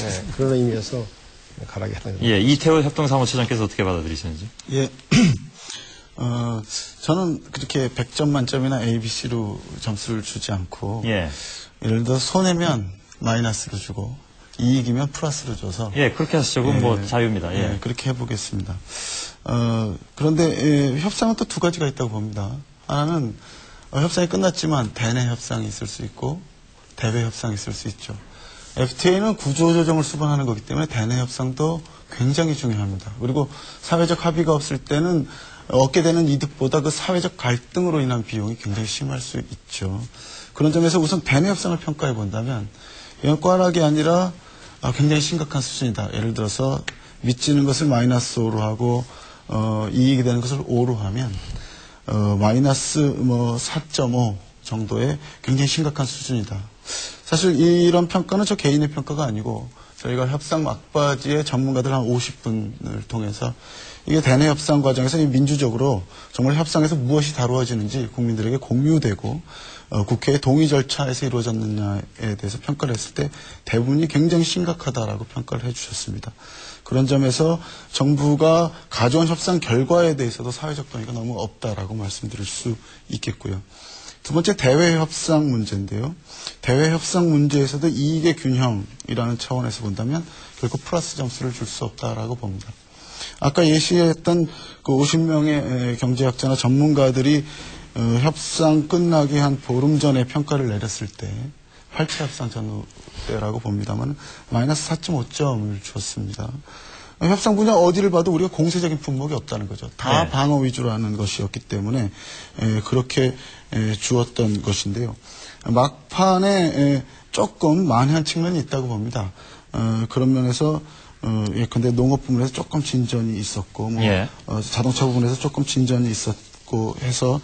네, 그런 의미에서 가라게 했던 예, 이태호 협동사무처장께서 어떻게 받아들이시는지? 예. 저는 그렇게 100점 만점이나 A, B, C로 점수를 주지 않고, 예. 예를 들어 손해면 마이너스로 주고, 이익이면 플러스로 줘서. 예, 그렇게 하시죠. 그건 뭐 자유입니다. 예. 예, 그렇게 해보겠습니다. 그런데 협상은 또 두 가지가 있다고 봅니다. 하나는 협상이 끝났지만 대내 협상이 있을 수 있고 대외 협상이 있을 수 있죠. FTA는 구조조정을 수반하는 거기 때문에 대내 협상도 굉장히 중요합니다. 그리고 사회적 합의가 없을 때는 얻게 되는 이득보다 그 사회적 갈등으로 인한 비용이 굉장히 심할 수 있죠. 그런 점에서 우선 대내 협상을 평가해 본다면 이건 꽈락이 아니라 굉장히 심각한 수준이다. 예를 들어서 미치는 것을 마이너스 5로 하고 이익이 되는 것을 5로 하면 마이너스 4.5 정도의 굉장히 심각한 수준이다. 사실 이런 평가는 저 개인의 평가가 아니고 저희가 협상 막바지에 전문가들 한 50분을 통해서 이게 대내 협상 과정에서 민주적으로 정말 협상에서 무엇이 다루어지는지 국민들에게 공유되고 국회의 동의 절차에서 이루어졌느냐에 대해서 평가를 했을 때 대부분이 굉장히 심각하다라고 평가를 해주셨습니다. 그런 점에서 정부가 가져온 협상 결과에 대해서도 사회적 동의가 너무 없다라고 말씀드릴 수 있겠고요. 두 번째 대외 협상 문제인데요. 대외 협상 문제에서도 이익의 균형이라는 차원에서 본다면 결국 플러스 점수를 줄 수 없다라고 봅니다. 아까 예시했던 그 50명의 경제학자나 전문가들이 협상 끝나기 한 보름 전에 평가를 내렸을 때 8차 협상 전후때라고 봅니다만 마이너스 4.5점을 줬습니다. 협상 분야 어디를 봐도 우리가 공세적인 품목이 없다는 거죠. 다 방어 위주로 하는 것이었기 때문에 그렇게 주었던 것인데요. 막판에 조금 만회한 측면이 있다고 봅니다. 그런 면에서 예컨대 농업 부분에서 조금 진전이 있었고 자동차 부분에서 조금 진전이 있었고 해서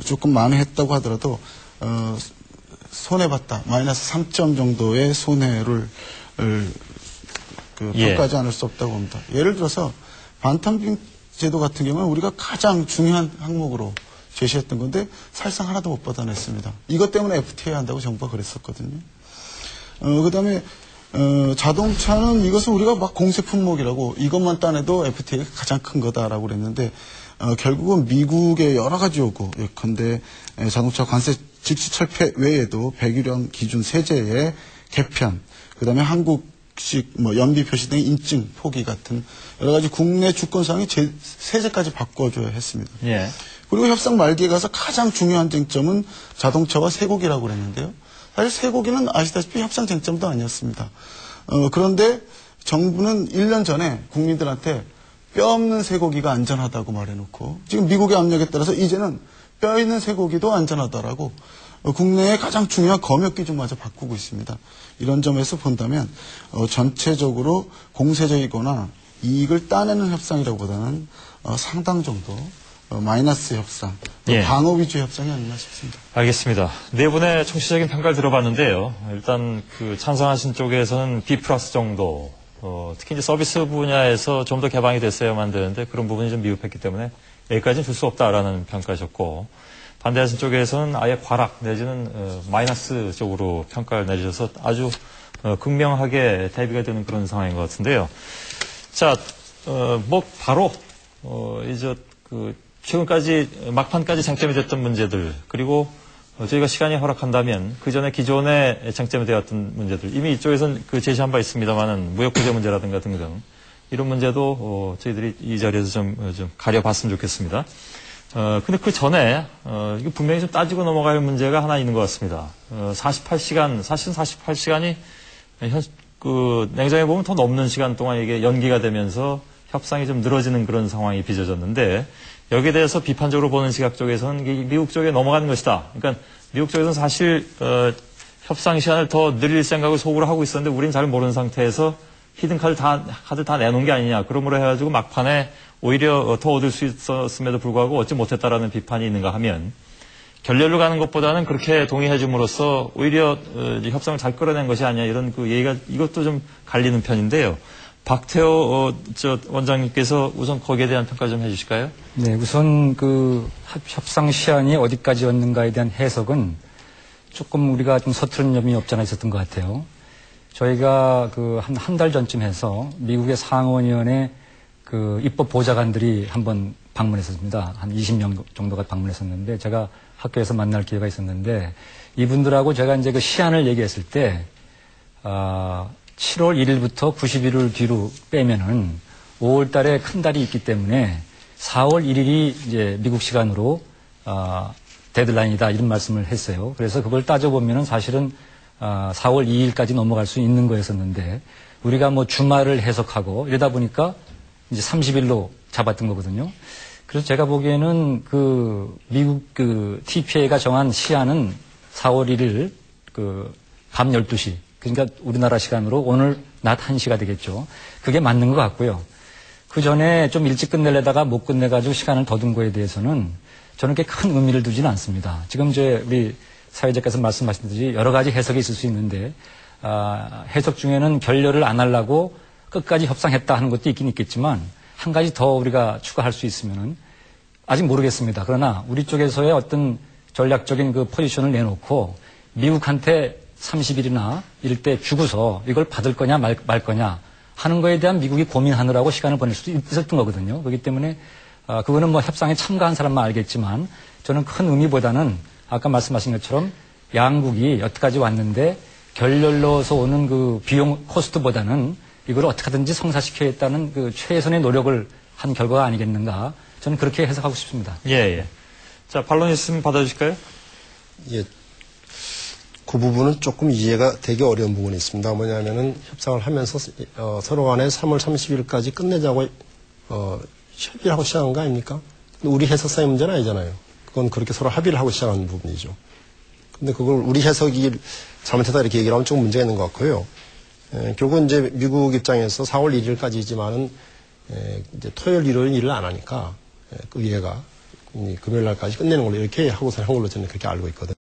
조금 만회했다고 하더라도 손해봤다. 마이너스 3점 정도의 손해를 평가하지 않을 수 없다고 봅니다. 예를 들어서 반탐빙 제도 같은 경우는 우리가 가장 중요한 항목으로 제시했던 건데 사실상 하나도 못 받아냈습니다. 이것 때문에 FTA 한다고 정부가 그랬었거든요. 그다음에 자동차는 이것은 우리가 막 공세 품목이라고 이것만 따내도 FTA가 가장 큰 거다라고 그랬는데 결국은 미국의 여러 가지 요구 예컨대 자동차 관세 즉시 철폐 외에도 배기량 기준 세제의 개편 그다음에 한국식 연비 표시 등의 인증 포기 같은 여러 가지 국내 주권상의 세제까지 바꿔줘야 했습니다. 예. 그리고 협상 말기에 가서 가장 중요한 쟁점은 자동차와 쇠고기라고 그랬는데요. 사실 쇠고기는 아시다시피 협상 쟁점도 아니었습니다. 그런데 정부는 1년 전에 국민들한테 뼈 없는 쇠고기가 안전하다고 말해놓고 지금 미국의 압력에 따라서 이제는 뼈 있는 쇠고기도 안전하다라고 국내의 가장 중요한 검역 기준마저 바꾸고 있습니다. 이런 점에서 본다면 전체적으로 공세적이거나 이익을 따내는 협상이라고 보다는 상당 정도 마이너스 협상, 방어 위주의 협상이 아니나 싶습니다. 알겠습니다. 네 분의 총체적인 평가를 들어봤는데요. 일단 그 찬성하신 쪽에서는 B 플러스 정도, 특히 이제 서비스 분야에서 좀 더 개방이 됐어야만 되는데 그런 부분이 좀 미흡했기 때문에 여기까지는 줄 수 없다라는 평가셨고 반대하신 쪽에서는 아예 과락 내지는 마이너스 쪽으로 평가를 내주셔서 아주 극명하게 대비가 되는 그런 상황인 것 같은데요. 자, 바로 이제 최근까지 막판까지 쟁점이 됐던 문제들 그리고 저희가 시간이 허락한다면 그 전에 기존에 쟁점이 되었던 문제들 이미 이쪽에서는 제시한 바 있습니다만은 무역부재 문제라든가 등등 이런 문제도 저희들이 이 자리에서 좀 가려봤으면 좋겠습니다. 근데 그 전에 이거 분명히 좀 따지고 넘어갈 문제가 하나 있는 것 같습니다. 48시간 사실은 48시간이 냉정해 보면 더 넘는 시간 동안 이게 연기가 되면서 협상이 좀 늘어지는 그런 상황이 빚어졌는데 여기에 대해서 비판적으로 보는 시각 쪽에서는 미국 쪽에 넘어가는 것이다. 그러니까 미국 쪽에서는 사실 협상 시간을 더 늘릴 생각을 속으로 하고 있었는데 우리는 잘 모르는 상태에서 히든 카드 다 내놓은 게 아니냐. 그러므로 해가지고 막판에 오히려 더 얻을 수 있었음에도 불구하고 얻지 못했다라는 비판이 있는가 하면 결렬로 가는 것보다는 그렇게 동의해 줌으로써 오히려 협상을 잘 끌어낸 것이 아니냐 이런 그 얘기가 이것도 좀 갈리는 편인데요. 박태호 원장님께서 우선 거기에 대한 평가 좀 해주실까요? 네, 우선 그 협상 시한이 어디까지였는가에 대한 해석은 조금 우리가 좀 서투른 점이 없지 않아 있었던 것 같아요. 저희가 한 달 전쯤 해서 미국의 상원의원의 입법 보좌관들이 한번 방문했었습니다. 한 20명 정도가 방문했었는데 제가 학교에서 만날 기회가 있었는데 이분들하고 제가 이제 그 시한을 얘기했을 때 7월 1일부터 90일을 뒤로 빼면은 5월 달에 큰 달이 있기 때문에 4월 1일이 이제 미국 시간으로 데드라인이다 이런 말씀을 했어요. 그래서 그걸 따져보면은 사실은 4월 2일까지 넘어갈 수 있는 거였었는데 우리가 뭐 주말을 해석하고 이러다 보니까 이제 30일로 잡았던 거거든요. 그래서 제가 보기에는 미국 TPA가 정한 시한은 4월 1일 밤 12시 그러니까 우리나라 시간으로 오늘 낮 1시가 되겠죠. 그게 맞는 것 같고요. 그 전에 좀 일찍 끝내려다가 못 끝내가지고 시간을 더 둔 거에 대해서는 저는 그렇게 큰 의미를 두지는 않습니다. 지금 이제 우리 사회자께서 말씀하신 듯이 여러 가지 해석이 있을 수 있는데 해석 중에는 결렬을 안 하려고 끝까지 협상했다 하는 것도 있긴 있겠지만 한 가지 더 우리가 추가할 수 있으면은 아직 모르겠습니다. 그러나 우리 쪽에서의 어떤 전략적인 포지션을 내놓고 미국한테 30일이나 이럴 때 주고서 이걸 받을 거냐 말 거냐 하는 거에 대한 미국이 고민하느라고 시간을 보낼 수도 있었던 거거든요. 그렇기 때문에 그거는 뭐 협상에 참가한 사람만 알겠지만 저는 큰 의미보다는 아까 말씀하신 것처럼 양국이 여태까지 왔는데 결렬로서 오는 비용 코스트보다는 이걸 어떻게 하든지 성사시켜야겠다는 최선의 노력을 한 결과가 아니겠는가 저는 그렇게 해석하고 싶습니다. 예. 자, 반론 있으면 받아주실까요? 예. 그 부분은 조금 이해가 되기 어려운 부분이 있습니다. 뭐냐면은 협상을 하면서 서로 간에 3월 30일까지 끝내자고 협의를 하고 시작한 거 아닙니까? 근데 우리 해석상의 문제는 아니잖아요. 그건 그렇게 서로 합의를 하고 시작한 부분이죠. 근데 그걸 우리 해석이 잘못했다 이렇게 얘기를 하면 조금 문제가 있는 것 같고요. 결국은 이제 미국 입장에서 4월 1일까지지만은 이제 토요일, 일요일 일을 안 하니까 의회가 금요일 날까지 끝내는 걸로 이렇게 하고서 한 걸로 저는 그렇게 알고 있거든요.